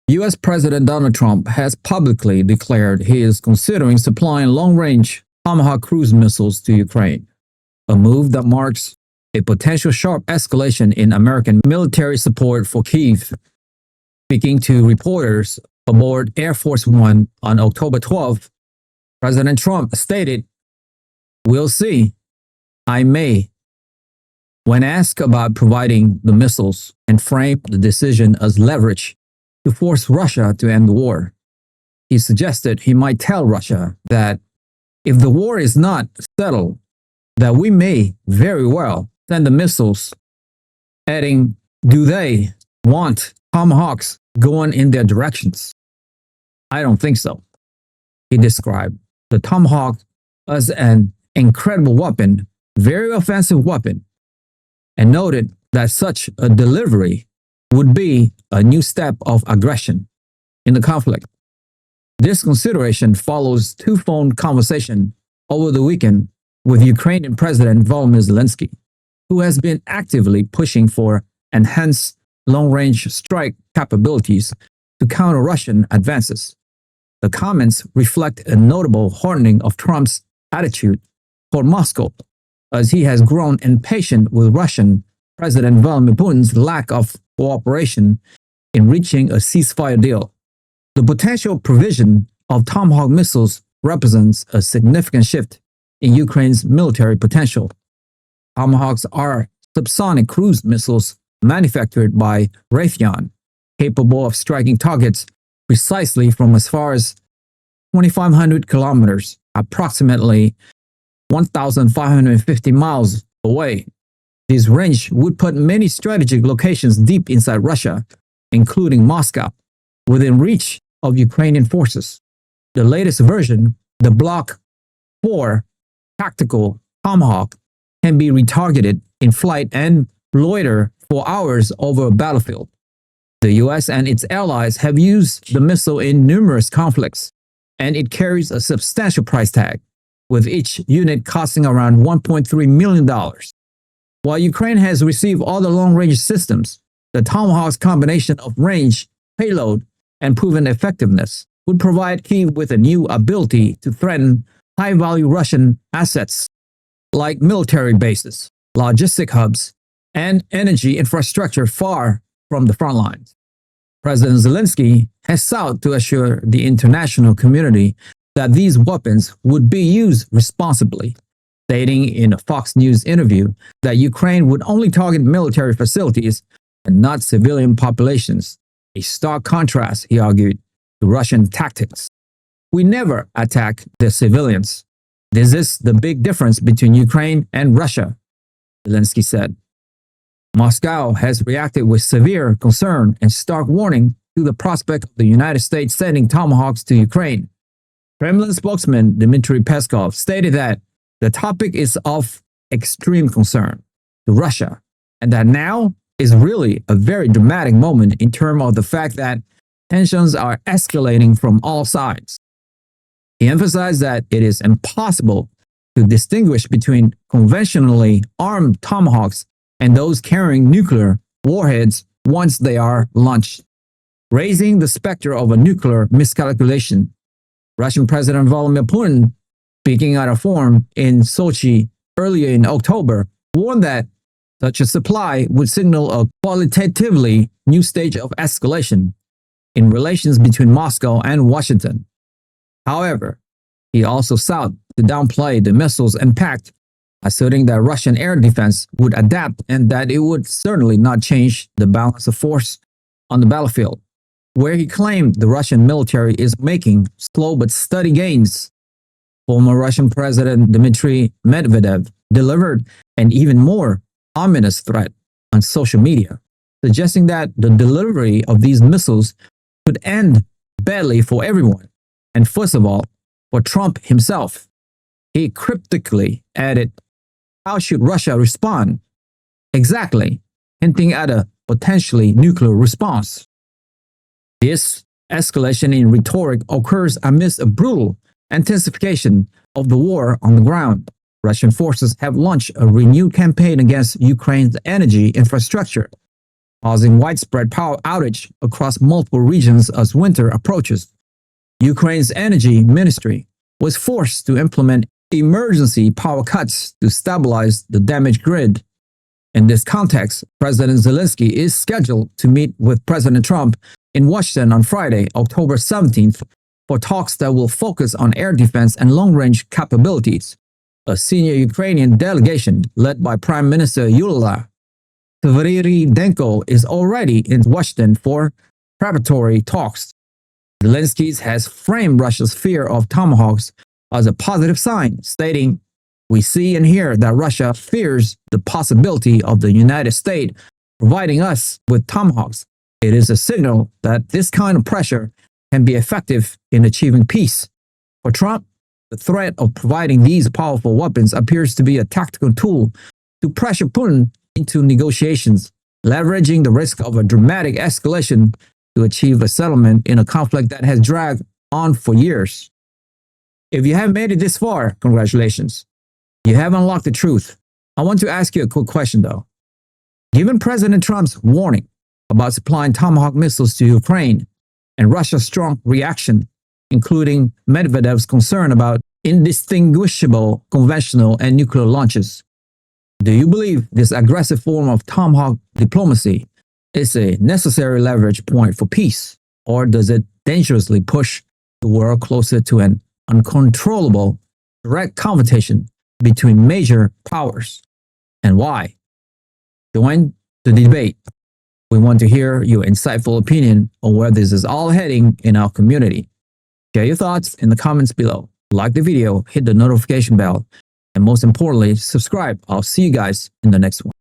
U.S. President Donald Trump has publicly declared he is considering supplying long-range Tomahawk cruise missiles to Ukraine, a move that marks a potential sharp escalation in American military support for Kyiv. Speaking to reporters aboard Air Force One on October 12th, President Trump stated, "We'll see. I may." When asked about providing the missiles and framed the decision as leverage to force Russia to end the war, he suggested he might tell Russia that if the war is not settled, that we may very well send the missiles, adding, "Do they want Tomahawks going in their directions? I don't think so." He described the Tomahawk as an incredible weapon, very offensive weapon, and noted that such a delivery would be a new step of aggression in the conflict. This consideration follows two-phone conversation over the weekend with Ukrainian President Volodymyr Zelenskyy, who has been actively pushing for enhanced long-range strike capabilities to counter Russian advances. The comments reflect a notable hardening of Trump's attitude toward Moscow, as he has grown impatient with Russian President Vladimir Putin's lack of cooperation in reaching a ceasefire deal. The potential provision of Tomahawk missiles represents a significant shift in Ukraine's military potential. Tomahawks are subsonic cruise missiles manufactured by Raytheon, capable of striking targets precisely from as far as 2,500 kilometers, approximately 1,550 miles away. This range would put many strategic locations deep inside Russia, including Moscow, within reach of Ukrainian forces. The latest version, the Block 4 tactical Tomahawk, can be retargeted in flight and loiter for hours over a battlefield. The US and its allies have used the missile in numerous conflicts, and it carries a substantial price tag, with each unit costing around $1.3 million. While Ukraine has received all the long-range systems, the Tomahawk's combination of range, payload, and proven effectiveness would provide Kyiv with a new ability to threaten high-value Russian assets like military bases, logistic hubs, and energy infrastructure far from the front lines. President Zelenskyy has sought to assure the international community that these weapons would be used responsibly, stating in a Fox News interview that Ukraine would only target military facilities and not civilian populations, a stark contrast, he argued, to Russian tactics. "We never attack the civilians. This is the big difference between Ukraine and Russia," Zelenskyy said. Moscow has reacted with severe concern and stark warning to the prospect of the United States sending Tomahawks to Ukraine. Kremlin spokesman Dmitry Peskov stated that the topic is of extreme concern to Russia, and that now is really a very dramatic moment in terms of the fact that tensions are escalating from all sides. He emphasized that it is impossible to distinguish between conventionally armed Tomahawks and those carrying nuclear warheads once they are launched, raising the specter of a nuclear miscalculation. Russian President Vladimir Putin, speaking at a forum in Sochi earlier in October, warned that such a supply would signal a qualitatively new stage of escalation in relations between Moscow and Washington. However, he also sought to downplay the missile's impact, asserting that Russian air defense would adapt and that it would certainly not change the balance of force on the battlefield, where he claimed the Russian military is making slow but steady gains. Former Russian President Dmitry Medvedev delivered an even more ominous threat on social media, suggesting that the delivery of these missiles could end badly for everyone, and first of all, for Trump himself. He cryptically added, "How should Russia respond?" Exactly, hinting at a potentially nuclear response. This escalation in rhetoric occurs amidst a brutal intensification of the war on the ground. Russian forces have launched a renewed campaign against Ukraine's energy infrastructure, causing widespread power outage across multiple regions as winter approaches. Ukraine's energy ministry was forced to implement emergency power cuts to stabilize the damaged grid. In this context, President Zelenskyy is scheduled to meet with President Trump in Washington on Friday, October 17th, for talks that will focus on air defense and long-range capabilities. A senior Ukrainian delegation led by Prime Minister Yulia Sviridenko is already in Washington for preparatory talks. Zelenskyy has framed Russia's fear of Tomahawks as a positive sign, stating, "We see and hear that Russia fears the possibility of the United States providing us with Tomahawks. It is a signal that this kind of pressure can be effective in achieving peace." For Trump, the threat of providing these powerful weapons appears to be a tactical tool to pressure Putin into negotiations, leveraging the risk of a dramatic escalation to achieve a settlement in a conflict that has dragged on for years. If you have made it this far, congratulations. You have unlocked the truth. I want to ask you a quick question though. Given President Trump's warning about supplying Tomahawk missiles to Ukraine and Russia's strong reaction, including Medvedev's concern about indistinguishable conventional and nuclear launches, do you believe this aggressive form of Tomahawk diplomacy is a necessary leverage point for peace, or does it dangerously push the world closer to an uncontrollable direct confrontation between major powers? And why? Join the debate. We want to hear your insightful opinion on where this is all heading in our community. Share your thoughts in the comments below. Like the video, hit the notification bell, and most importantly, subscribe. I'll see you guys in the next one.